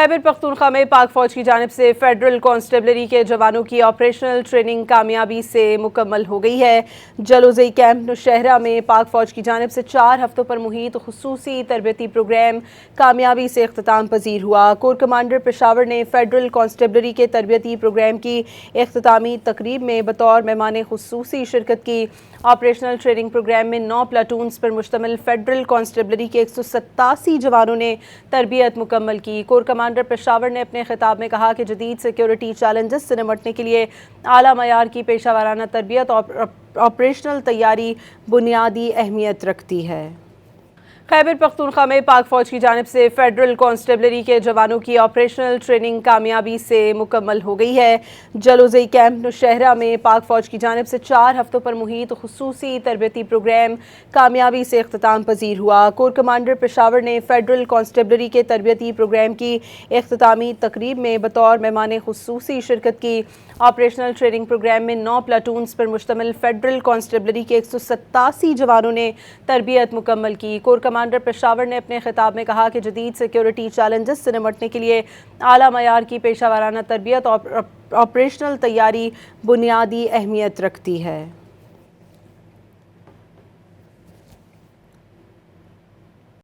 खैबर पख्तूनख्वा में पाक फौज की जानिब से फेडरल कांस्टेबलरी के जवानों की ऑपरेशनल ट्रेनिंग कामयाबी से मुकम्मल हो गई है। जलोज़ई कैंप नौशहरा में पाक फौज की जानिब से 4 हफ्तों पर मुहित खुसूसी तरबियती प्रोग्राम कामयाबी से इख्तिताम पजीर हुआ। कोर कमांडर पेशावर ने फेडरल कांस्टेबलरी के तरबियती प्रोग्राम की इख्तितामी तकरीब में बतौर मेहमान खुसूसी शिरकत की। ऑपरेशनल ट्रेनिंग प्रोग्राम में 9 प्लाटून्स पर मुश्तमिल फेडरल कांस्टेबलरी के 187 जवानों ने तरबियत मुकम्मल की। कोर कमांडर पेशावर ने अपने खिताब में कहा कि जदीद सिक्योरिटी चैलेंजेस से निपटने के लिए आला मयार की पेशा वाराना तरबियत और ऑपरेशनल तैयारी बुनियादी अहमियत रखती है। खैबर पख्तूनख्वा में पाक फौज की जानिब से फेडरल कांस्टेबलरी के जवानों की ऑपरेशनल ट्रेनिंग कामयाबी से मुकम्मल हो गई है। जलोज़ई कैंप नौशहरा में पाक फौज की जानिब से 4 हफ्तों पर मुहित खुसूसी तरबियती प्रोग्राम कामयाबी से इख्तिताम पजीर हुआ। कोर कमांडर पेशावर ने फेडरल कांस्टेबलरी के तरबियती प्रोग्राम की इख्तितामी तकरीब में बतौर मेहमान खुसूसी शिरकत की। ऑपरेशनल ट्रेनिंग प्रोग्राम में 9 प्लाटून्स पर मुश्तमिल फेडरल कांस्टेबलरी के 187 जवानों ने तरबियत मुकम्मल की। कोर कमांडर पेशावर ने अपने खिताब में कहा कि जदीद सिक्योरिटी चैलेंजेस से निपटने के लिए आला मयार की पेशा वाराना तरबियत और ऑपरेशनल तैयारी बुनियादी अहमियत रखती है।